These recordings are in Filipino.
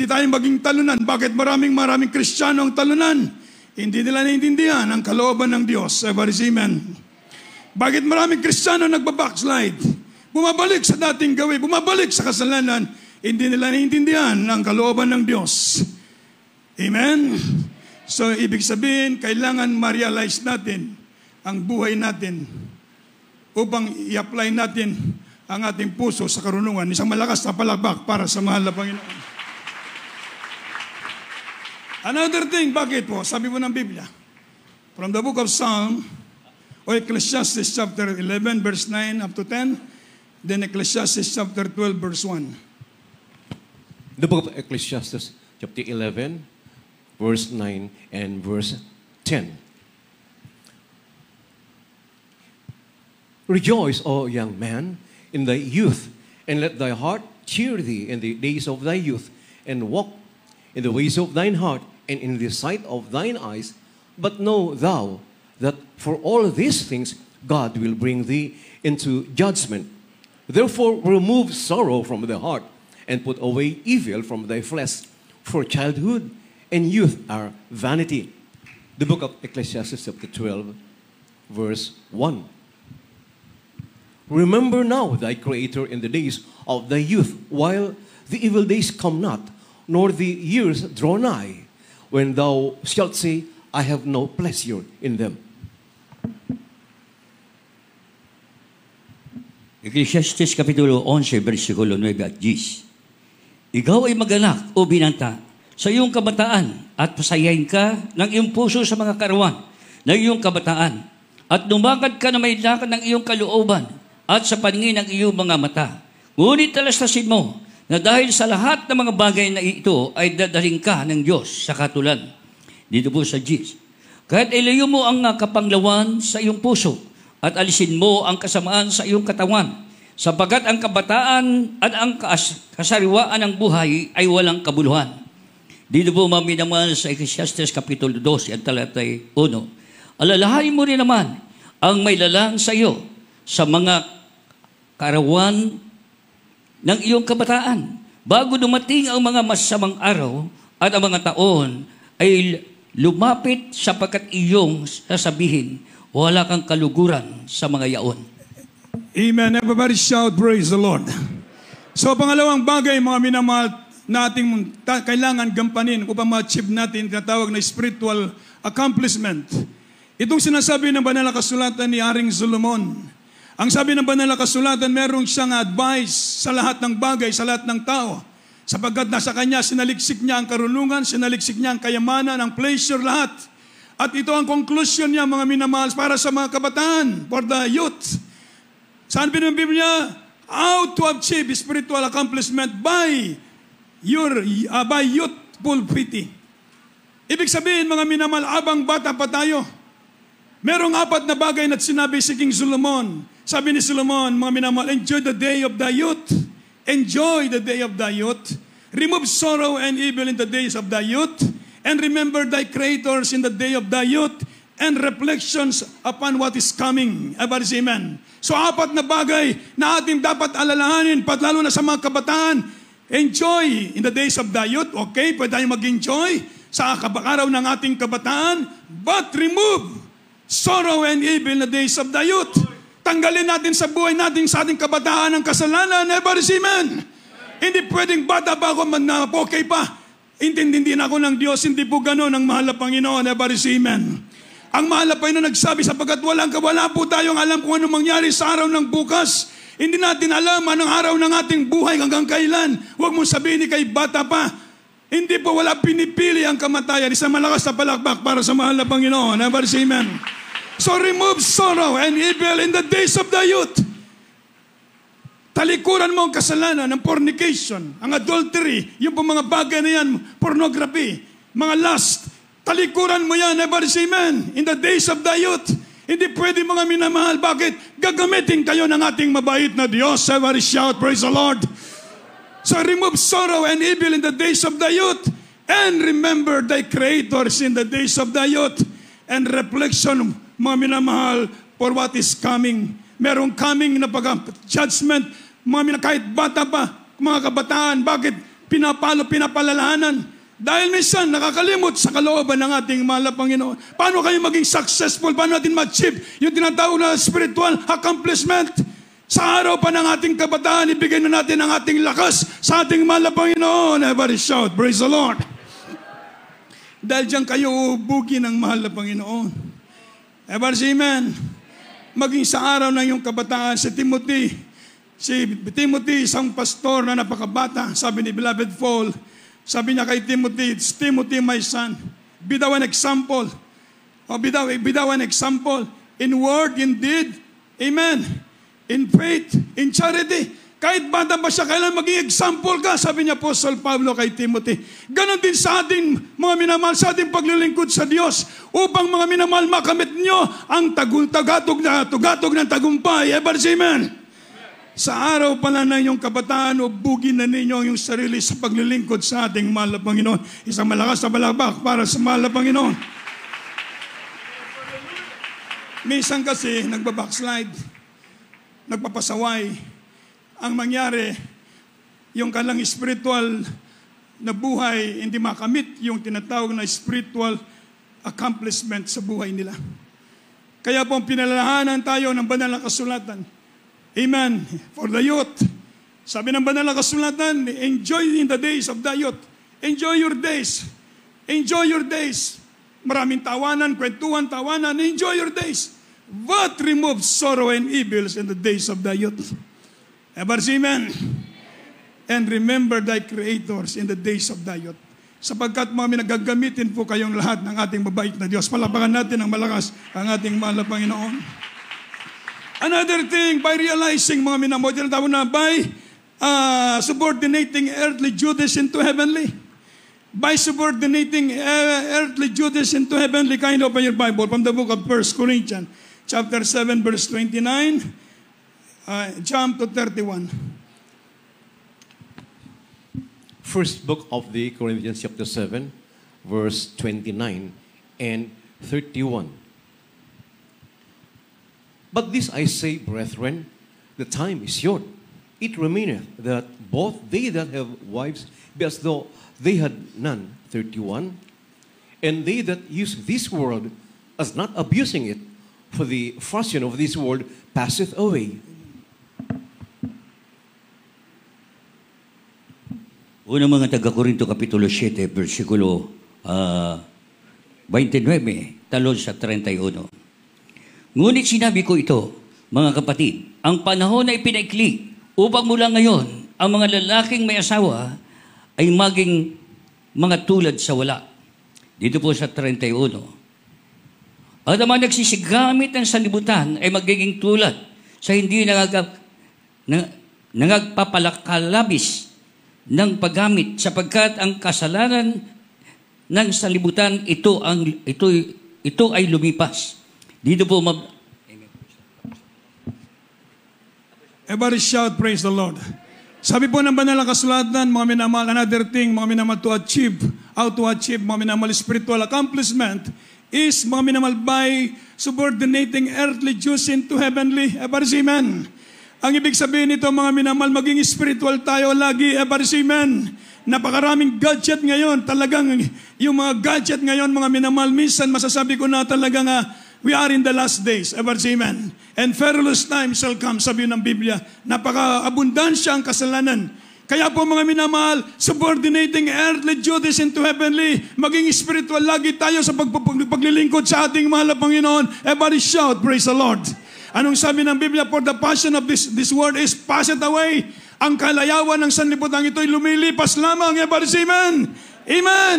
Hindi tayo maging talunan. Bakit maraming Kristiyano ang talunan? Hindi nila naiintindihan ang kalooban ng Diyos. Amen. Bakit maraming Kristiyano nagbabackslide? Bumabalik sa dating gawin, bumabalik sa kasalanan. Hindi nila naiintindihan ang kalooban ng Diyos. Amen? So, ibig sabihin, kailangan ma-realize natin ang buhay natin upang i-apply natin ang ating puso sa karunungan. Isang malakas na palakpak para sa mahal na Panginoon. Another thing, bakit po? Sabi po ng Biblia, from the book of Psalm, o Ecclesiastes chapter 11, verse 9 up to 10, then Ecclesiastes chapter 12, verse 1. The book of Ecclesiastes, chapter 11, verse 9 and verse 10. Rejoice, O young man, in thy youth, and let thy heart cheer thee in the days of thy youth, and walk in the ways of thine heart, and in the sight of thine eyes. But know thou that for all these things God will bring thee into judgment. Therefore remove sorrow from the heart, and put away evil from thy flesh, for childhood and youth are vanity. The book of Ecclesiastes chapter 12, verse 1. Remember now thy Creator in the days of thy youth, while the evil days come not, nor the years draw nigh, when thou shalt say, I have no pleasure in them. Ecclesiastes Kapitulo 11, versikulo 9 at 10. Ikaw ay maganak o binanta sa iyong kabataan at pasayahin ka ng iyong puso sa mga karawan ng iyong kabataan at lumakad ka na may lakad ng iyong kalooban at sa paningin ng iyong mga mata. Ngunit talastasin mo na dahil sa lahat ng mga bagay na ito ay dadaling ka ng Diyos sa katulan. Dito po sa 10. Kahit ilayo mo ang kapanglawan sa iyong puso at alisin mo ang kasamaan sa iyong katawan, sapagkat ang kabataan at ang kasariwaan ng buhay ay walang kabuluhan. Dito po naman sa Ecclesiastes Kapitulo 12, ang talatay 1. Alalahanin mo rin naman ang may lalang sa iyo sa mga karawan ng iyong kabataan, bago dumating ang mga masamang araw at ang mga taon ay lumapit, sapagkat iyong sasabihin, wala kang kaluguran sa mga yaon. Amen. Everybody shout, praise the Lord. So, pangalawang bagay, mga minamahal, nating kailangan gampanin upang ma-achieve natin tinatawag na spiritual accomplishment. Itong sinasabi ng banal na kasulatan ni Haring Solomon. Ang sabi ng banal na kasulatan, merong siyang advice sa lahat ng bagay, sa lahat ng tao. Sapagkat nasa kanya, sinaliksik niya ang karunungan, sinaliksik niya ang kayamanan, ang pleasure, lahat. At ito ang conclusion niya, mga minamahal, para sa mga kabataan, for the youth. Saan ng Biblia? How to achieve spiritual accomplishment by youthful piety. Ibig sabihin, mga minamahal, abang bata pa tayo, merong 4 na bagay na sinabi si King Solomon. Sabi ni Solomon, mga minamahal, enjoy the day of thy youth. Enjoy the day of thy youth. Remove sorrow and evil in the days of thy youth. And remember thy creators in the day of thy youth. And reflections upon what is coming. Everybody say amen. So 4 na bagay na ating dapat alalahanin, lalo na sa mga kabataan. Enjoy in the days of thy youth. Okay, pwede tayong mag-enjoy sa araw ng ating kabataan. But remove sorrow and evil in the days of thy youth. Tanggalin natin sa buhay natin, sa ating kabataan, ang kasalanan. Everybody say amen. Hindi pwedeng bata pa ako, okay pa. Intindi na ako ng Diyos. Hindi po gano'n ang mahal na Panginoon. Everybody say amen. Ang mahal na Panginoon nagsabi, sapagkat wala po tayong alam kung ano mangyari sa araw ng bukas. Hindi natin alam anong araw ng ating buhay hanggang kailan. Huwag mong sabihin kay bata pa. Hindi po, wala pinipili ang kamatayan. Isang malakas na palakpak para sa mahal na Panginoon. Everybody say amen. So remove sorrow and evil in the days of the youth. Talikuran mo ang kasalanan, ang fornication, ang adultery, yung po mga bagay na yan, pornography, mga lust. Talikuran mo yan, everybody say amen. In the days of the youth. Hindi pwede, mga minamahal. Bakit? Gagamitin kayo ng ating mabait na Diyos. Everybody shout, praise the Lord. So remove sorrow and evil in the days of the youth. And remember thy creators in the days of the youth. And reflection, mga minamahal, for what is coming. Merong coming na pag-judgment. Kahit bata pa, mga kabataan, bakit? pinapalalahanan. Dahil minsan nakakalimot sa kalooban ng ating mahal na Panginoon. Paano kayo maging successful? Paano natin ma-achieve yung tinatawag na spiritual accomplishment? Sa araw pa ng ating kabataan, ibigay na natin ang ating lakas sa ating mahal na Panginoon. Everybody shout, praise the Lord. Dahil diyan kayo ubugin ng mahal na Panginoon. Everybody say amen. Maging sa araw ng iyong kabataan, si Timothy, isang pastor na napakabata, sabi ni Beloved Paul, sabi niya kay Timothy, "It's Timothy, my son, be thou an example." Be thou an example in word, in deed, amen, in faith, in charity. Kahit bata pa siya, kailan maging example ka, sabi niya Apostle Pablo kay Timothy. Ganon din sa ating mga minamahal, sa ating paglilingkod sa Diyos, upang mga minamahal makamit nyo ang tugatog ng tagumpay. Ever say amen. Sa araw pala na inyong kabataan, ubugin na ninyo ang iyong sarili sa paglilingkod sa ating mahal na Panginoon. Isang malakas na balakbak para sa mahal na Panginoon. Minsan kasi nagbabackslide, nagpapasaway. Ang mangyari, yung kalang spiritual na buhay, hindi makamit yung tinatawag na spiritual accomplishment sa buhay nila. Kaya po pinalalahanan tayo ng banal na kasulatan. Amen. For the youth. Sabi ng banal na kasulatan, enjoy in the days of the youth. Enjoy your days. Enjoy your days. Maraming tawanan, kwentuhan, tawanan. Enjoy your days. What removes sorrow and evils in the days of the youth? Ever say amen? And remember thy creators in the days of thy youth. Sapagkat mga nagagamitin po kayong lahat ng ating mabait na Diyos. Palapakan natin ng malakas ang ating mahal na Panginoon. Another thing, by realizing mga minamahal, tinatawag na by subordinating earthly duties into heavenly. By subordinating earthly duties into heavenly. Kind of open your Bible from the book of 1 Corinthians, chapter 7, verse 29. Jump to 31. First book of the Corinthians, chapter 7, verse 29 and 31. But this I say, brethren, the time is short. It remaineth that both they that have wives be as though they had none. 31. And they that use this world as not abusing it, for the fashion of this world passeth away. Unang mga taga-Korinto, Kapitulo 7, versikulo 29, talon sa 31. Ngunit sinabi ko ito, mga kapatid, ang panahon ay pinaikli upang mula ngayon, ang mga lalaking may asawa ay maging mga tulad sa wala. Dito po sa 31. At ang mga nagsisigamit ng sanlibutan ay magiging tulad sa hindi nagpapalakalabis ng paggamit, sapagkat ang kasalanan ng sanlibutan ito ay lumipas. Dito po Everybody shout, praise the Lord. Sabi po ng banal na kasulatan, mga minamahal, another thing, mga minamahal to achieve, mga minamahal spiritual accomplishment, is mga minamahal by subordinating earthly duties into heavenly. Everybody say amen. Ang ibig sabihin nito, mga minamahal, maging spiritual tayo lagi. Everybody say amen. Napakaraming gadget ngayon. Talagang yung mga gadget ngayon, mga minamahal, minsan masasabi ko na talagang we are in the last days. Ever say amen. And perilous times shall come, sabi ng Biblia. Napaka-abundansya ang kasalanan. Kaya po mga minamahal, subordinating earthly duties into heavenly, maging spiritual lagi tayo sa paglilingkod sa ating mahal na Panginoon. Everybody shout, praise the Lord. Anong sabi ng Biblia? For the passion of this world is passed away. Ang kalayawan ng sanlibutan ito ay lumilipas lamang. Everybody say amen. Amen.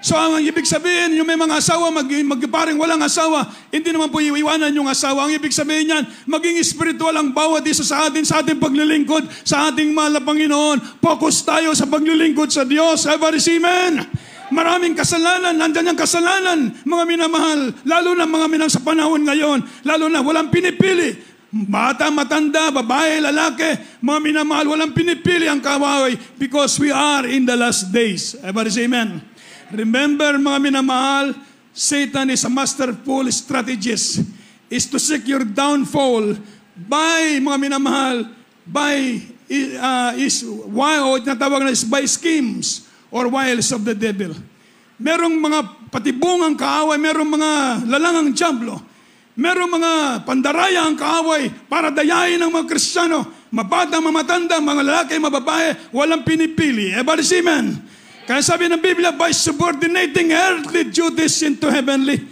So ang ibig sabihin, yung may mga asawa, magparing walang asawa, hindi naman po iiwanan yung asawa. Ang ibig sabihin yan, maging spiritual ang bawat isa sa ating paglilingkod, sa ating mahal na Panginoon. Focus tayo sa paglilingkod sa Diyos. Everybody say amen. Maraming kasalanan, nandyan ang kasalanan, mga minamahal, lalo na mga minang sa panahon ngayon, lalo na walang pinipili. Bata, matanda, babae, lalaki, mga minamahal, walang pinipili ang kawawi because we are in the last days. Everybody say amen. Remember, mga minamahal, Satan is a masterful strategist, is to seek your downfall by, mga minamahal, by is tinatawag na is by schemes or wiles of the devil. Merong mga patibungang kaaway, merong mga lalangang jamblo, merong mga pandaraya ang kaaway para dayain ng mga Kristiyano, mabata, mamatanda, mga lalaki, mababae, walang pinipili. Everybody say amen. Kaya sabi ng Biblia, by subordinating earthly duties into heavenly.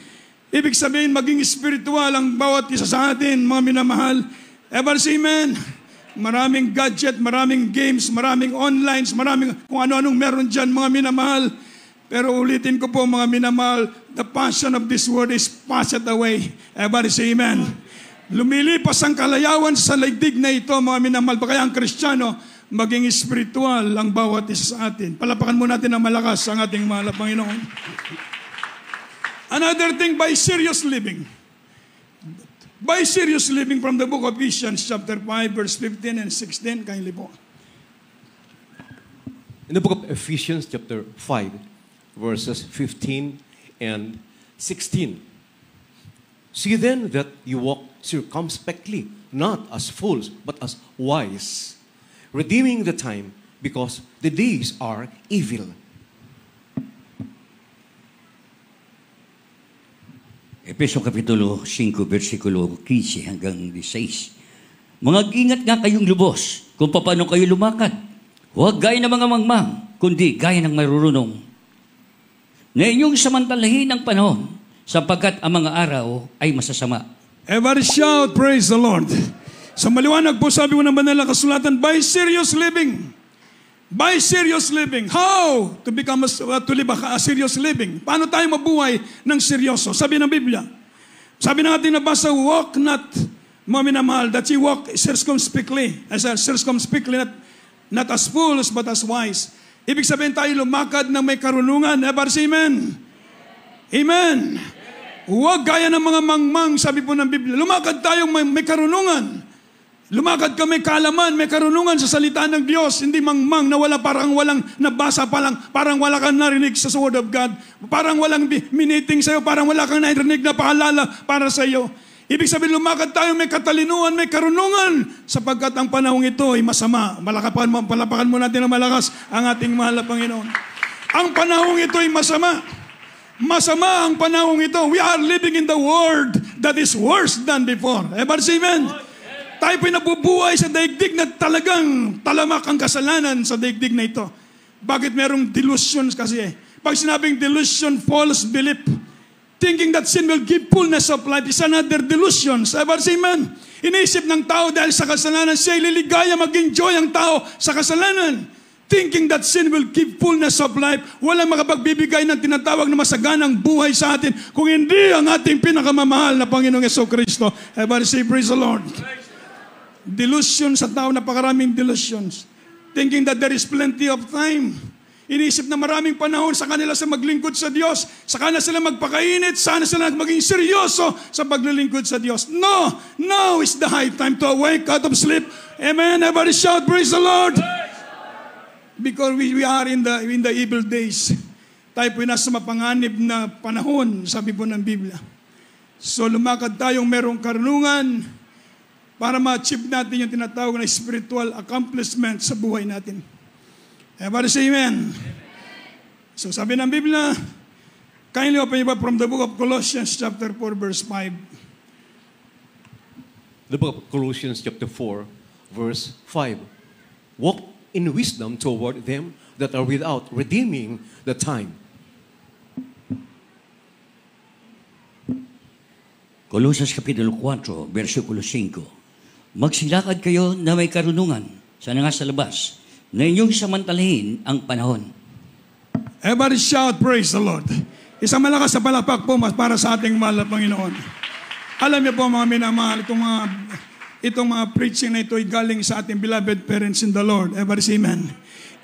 Ibig sabihin, maging spiritual ang bawat isa sa atin, mga minamahal. Everybody say amen. Maraming gadget, maraming games, maraming online, maraming kung ano-anong meron dyan, mga minamahal. Pero ulitin ko po, mga minamahal, the passion of this world is passed away. Everybody say amen. Lumilipas ang kalayawan sa daigdig na ito, mga minamahal. Kaya ang Kristiyano, maging spiritual ang bawat isa sa atin. Palapakan mo natin ang malakas ang ating mahal na Panginoon. Another thing, by serious living. By serious living from the book of Ephesians chapter 5, verse 15 and 16. Kindly po. In the book of Ephesians chapter 5, verses 15 and 16. See then that you walk circumspectly, not as fools, but as wise, redeeming the time, because the days are evil. Efeso Kapitulo 5, versikulo 15 hanggang 16. Mag-ingat nga kayong lubos kung paano kayo lumakad. Huwag gaya ng mga mangmang, kundi gaya ng marurunong. Na inyong samantalahin ang panahon, sapagkat ang mga araw ay masasama. Everybody shout, praise the Lord. Sa maliwanag po, sabi mo ng banal na kasulatan, by serious living. By serious living. How to become to live a serious living? Paano tayo mabuhay ng seryoso? Sabi ng Biblia. Sabi ng ating nabasa, walk not, mga minamahal, that you walk circumspectly. Not as fools, but as wise. Ibig sabihin tayo lumakad ng may karunungan. Everybody say amen. Amen. Huwag gaya ng mga mangmang, sabi po ng Biblia. Lumakad tayo may karunungan. Lumakad ka may kaalaman, may karunungan sa salita ng Diyos. Hindi mangmang na wala, parang walang nabasa pa lang, parang wala kang narinig sa Word of God. Parang walang miniting sa'yo, parang wala kang narinig na paalala para sa'yo. Ibig sabihin, lumakad tayo may katalinuhan, may karunungan, sapagkat ang panahong ito ay masama. Palapakan mo natin ng malakas ang ating mahal na Panginoon. Ang panahong ito ay masama. Masama ang panahong ito. We are living in the world that is worse than before. Everybody say amen. Tayo po'y nabubuhay sa daigdig na talagang talamak ang kasalanan sa daigdig na ito. Bakit merong delusions kasi eh? Pag sinabing delusion, false belief, thinking that sin will give fullness of life is another delusion. Everybody say amen. Iniisip ng tao dahil sa kasalanan, siya liligaya, mag-enjoy ang tao sa kasalanan. Thinking that sin will give fullness of life, walang makapagbibigay ng tinatawag na masaganang buhay sa atin kung hindi ang ating pinakamamahal na Panginoong Jesucristo. Everybody say praise the Lord. Delusion sa tao, napakaraming delusions. Thinking that there is plenty of time. Iniisip na maraming panahon sa kanila sa maglingkod sa Diyos. Saka na sila magpakainit, sana sila maging seryoso sa paglilingkod sa Diyos. No! Now is the high time to awake out of sleep. Amen. Everybody shout, praise the Lord. Because we are in the evil days. Tayo po nasa mapanganib na panahon, sabi po ng Biblia. So lumakad tayong merong karunungan para ma-achieve natin yung tinatawag na spiritual accomplishment sa buhay natin. Everybody say amen. So sabi ng Biblia, kindly open your from the book of Colossians chapter 4 verse 5. The book of Colossians chapter 4 verse 5. Walk in wisdom toward them that are without, redeeming the time. Colossians Kapitulo 4, versikulo 5. Magsilakad kayo na may karunungan sa nasa labas, na inyong samantalahin ang panahon. Everybody shout, praise the Lord. Isang malakas na palapak po para sa ating mahal na Panginoon. Alam niyo po mga minamahal, itong mga preaching na ito ay galing sa ating beloved parents in the Lord. Everybody say amen.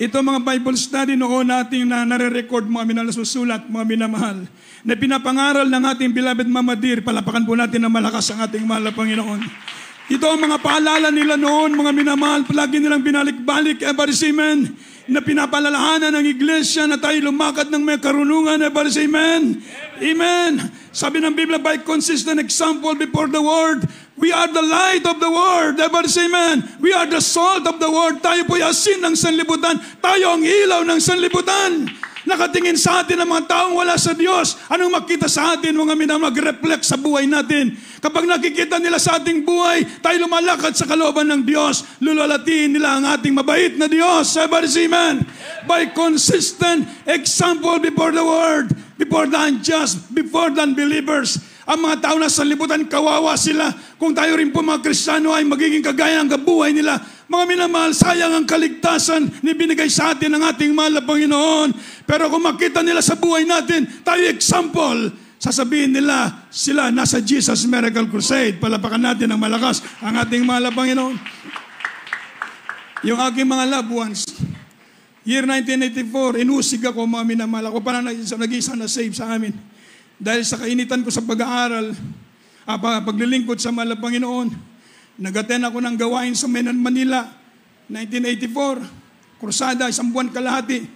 Ito mga Bible study noon natin na nare-record mga minasusulat, mga minamahal, na pinapangaral ng ating beloved Mama Dear. Palapakan po natin na malakas ang ating mahal na Panginoon. Ito ang mga paalala nila noon, mga minamahal, palagi nilang binalik-balik, everybody say amen, na pinapalalahanan ng iglesia na tayo lumakad ng may karunungan, everybody say amen. Amen. Sabi ng Biblia, by consistent example before the Word, We are the light of the world. Everybody say amen. We are the salt of the world. Tayo po'y asin ng sanlibutan. Tayo ang ilaw ng sanlibutan. Nakatingin sa atin ang mga taong wala sa Diyos. Anong makita sa atin, mga minamahal, mag-reflect sa buhay natin? Kapag nakikita nila sa ating buhay, tayo lumalakad sa kalooban ng Diyos. Lulalatiin nila ang ating mabait na Diyos. Everybody say amen. By consistent example before the world, before the unjust, before the unbelievers. Ang mga tao na sa libutan, kawawa sila. Kung tayo rin po mga Kristiyano ay magiging kagaya ng kabuhay nila. Mga minamahal, sayang ang kaligtasan na binigay sa atin ng ating mahal na Panginoon. Pero kung makita nila sa buhay natin, tayo example, sasabihin nila, sila nasa Jesus Miracle Crusade. Palapakan natin ng malakas ang ating mahal na Panginoon. Yung aking mga loved ones, year 1984, inusig ako, mga minamahal. Ako parang nag-isa na save sa amin. Dahil sa kainitan ko sa pag-aaral, paglilingkod sa mahal na Panginoon, nag-attend ako ng gawain sa Menon, Manila, 1984, krusada, 1 buwan kalahati.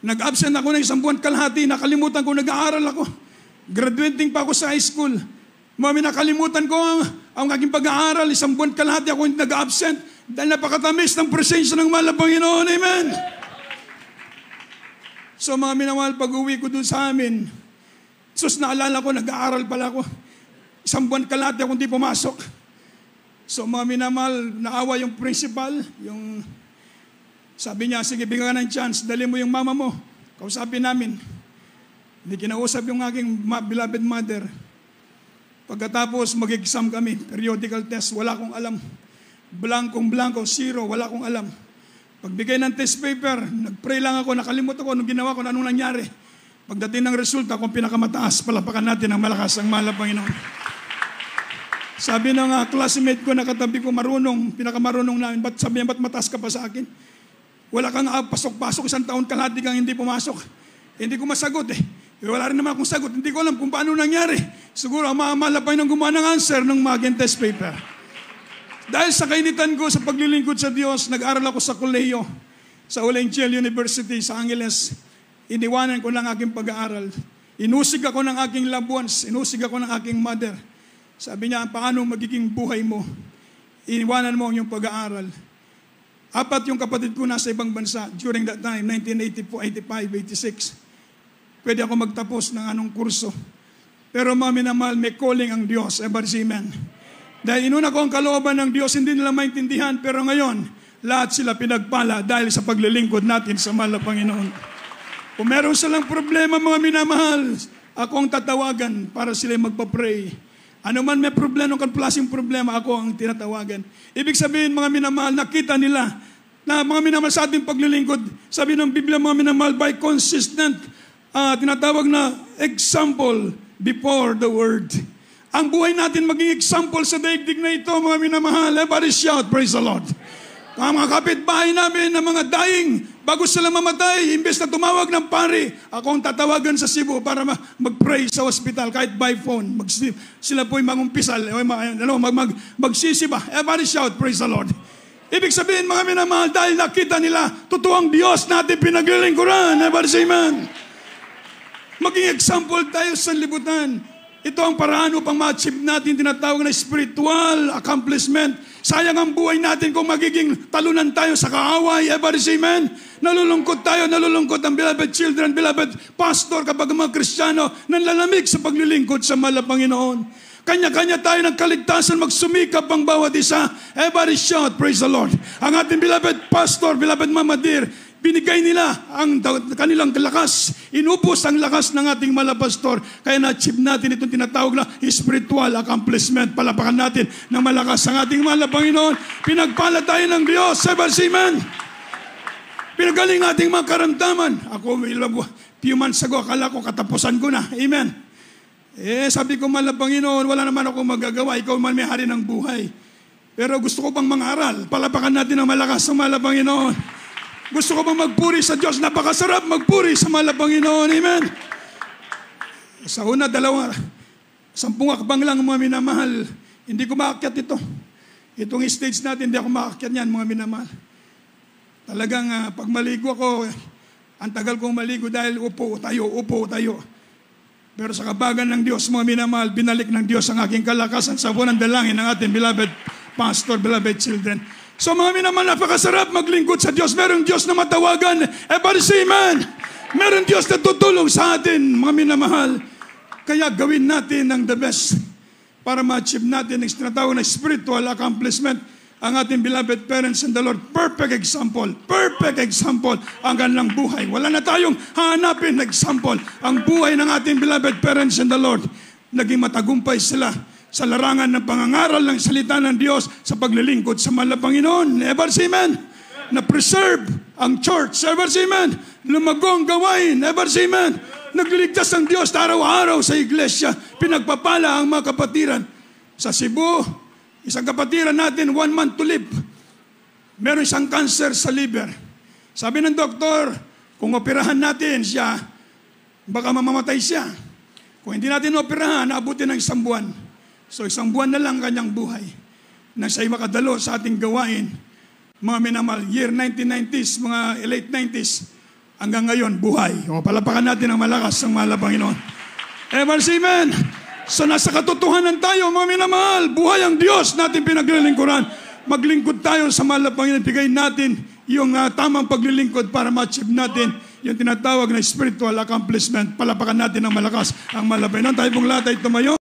Nag-absent ako ng 1 buwan kalahati, nakalimutan ko, nag-aaral ako. Graduating pa ako sa high school. Nakalimutan ko ang aking pag-aaral, 1 buwan kalahati ako nag-absent dahil napakatamis ng presensya ng mahal na Panginoon. Amen! So mga minamahal, pag-uwi ko dun sa amin, sus, naalala ko, nag-aaral pala ako. 1 buwan kalahati ako hindi pumasok. So mga minamahal, naawa yung principal, yung sabi niya, sige, bigyan ka ng chance, dali mo yung mama mo. Kausapin namin. Hindi kinausap yung aking beloved mother. Pagkatapos, mag-exam kami, periodical test, wala akong alam. Blankong-blanko, zero, wala akong alam. Pagbigay ng test paper, nag-pray lang ako, nakalimutan ko anong ginawa ko, anong nangyari. Pagdating ng resulta, kung pinakamataas, palapakan natin ang malakas ang mahal na Panginoon. Sabi ng classmate ko na katabi ko, marunong, pinakamarunong namin, sabi niya, ba't mataas ka pa sa akin? Wala kang pasok-pasok, 1 taon kalahati kang hindi pumasok. Hindi ko masagot eh. Wala rin naman akong sagot. Hindi ko alam kung paano nangyari. Siguro ang mahal na Panginoon gumawa ng answer ng mga test paper. Dahil sa kainitan ko sa paglilingkod sa Diyos, nag-aral ako sa kolehiyo, sa Olengel University sa Angeles. Iniwanan ko ng aking pag-aaral. Inusig ako ng aking loved ones. Inusig ako ng aking mother. Sabi niya, paano magiging buhay mo? Iniwanan mo ang iyong pag-aaral. 4 yung kapatid ko nasa ibang bansa during that time, 1984, 85, 86. Pwede ako magtapos ng anong kurso. Pero mga minamahal, may calling ang Diyos. Everybody say amen. Dahil inuna ko ang kalooban ng Diyos, hindi nila maintindihan. Pero ngayon, lahat sila pinagpala dahil sa paglilingkod natin sa mahal na Panginoon. Kung meron silang problema, mga minamahal, ako ang tatawagan para sila magpa-pray. Ano man may problema, kung klaseng problema, ako ang tinatawagan. Ibig sabihin, mga minamahal, nakita nila na mga minamahal sa ating paglilingkod, sabi ng Biblia, mga minamahal, by consistent, tinatawag na example before the word. Ang buhay natin maging example sa daigdig na ito, mga minamahal. Everybody shout, praise the Lord. Ang mga kapitbahay namin na mga dying, bago sila mamatay, imbes na tumawag ng pari, ako ang tatawagan sa Cebu para mag-pray sa hospital, kahit by phone. Sila po'y mangumpisal, magsisiba. Everybody shout, praise the Lord. Ibig sabihin, mga minamahal, dahil nakita nila, totoong Diyos natin pinaglilingkuran. Everybody say amen. Maging example tayo sa libutan. Ito ang paraan upang ma-achieve natin tinatawag na spiritual accomplishment. Sayang ang buhay natin kung magiging talunan tayo sa kaaway. Everybody say amen. Nalulungkot tayo, nalulungkot ang beloved children, beloved pastor kapag mga Kristiyano nanlalamig sa paglilingkod sa mahal na Panginoon. Kanya-kanya tayo ng kaligtasan, magsumikap ang bawat isa. Everybody shout, praise the Lord. Ang ating beloved pastor, beloved Mama Dear, binigay nila ang kanilang lakas. Inupos ang lakas ng ating malapastor. Kaya na-achieve natin itong tinatawag na spiritual accomplishment. Palapakan natin ng malakas ang ating mahal na Panginoon. Pinagpala tayo ng Diyos. Amen. Pinagaling ating mga karamdaman. Ako, few months ago, akala ko katapusan ko na. Amen. Sabi ko, mahal na Panginoon, wala naman ako magagawa. Ikaw man may hari ng buhay. Pero gusto ko pang mangaral. Palapakan natin ng malakas ang mahal na Panginoon. Gusto ko bang magpuri sa Diyos? Napakasarap magpuri sa mahal na Panginoon. Amen. Sa una, 10 hakbang lang, mga minamahal. Hindi ko maakyat ito. Itong stage natin, hindi ako maakyat yan, mga minamahal. Talagang pag maligo ako, ang tagal kong maligo dahil upo tayo. Pero sa kabagan ng Diyos, mga minamahal, binalik ng Diyos ang aking kalakasan sa buwan ng dalangin ng ating beloved pastor, beloved children. So mga minamahal, napakasarap maglingkod sa Diyos. Merong Diyos na matawagan. Everybody say amen. Meron Diyos na tutulong sa atin, mga minamahal. Kaya gawin natin ang the best para ma-achieve natin ang tinatawag na spiritual accomplishment. Ang ating beloved parents in the Lord, perfect example ang kanilang buhay. Wala na tayong hahanapin na example. Ang buhay ng ating beloved parents in the Lord, naging matagumpay sila sa larangan ng pangangaral ng salita ng Diyos sa paglilingkod sa mahal na Panginoon. Ever say amen? Na-preserve ang church. Ever say amen? Lumago ang gawain. Ever say amen? Nagliligtas ang Diyos araw-araw sa iglesia. Pinagpapala ang mga kapatiran. Sa Cebu, isang kapatiran natin, 1 month to live. Meron isang cancer sa liver. Sabi ng doktor, kung operahan natin siya, baka mamamatay siya. Kung hindi natin operahan, abutin ng 1 buwan. So 1 buwan na lang kanyang buhay. Nang siya'y makadalo sa ating gawain, mga minamahal, year 1990s, mga late 90s, hanggang ngayon, buhay. O palapakan natin ang malakas ng mahal na Panginoon. Ever say amen? So nasa katotohanan tayo, mga minamahal. Buhay ang Diyos natin pinaglilingkuran. Maglingkod tayo sa mahal na Panginoon. Bigay natin yung tamang paglilingkod para ma-achieve natin yung tinatawag na spiritual accomplishment. Palapakan natin ang malakas ang mahal na Panginoon. Tayo pong lahat ay tumayo.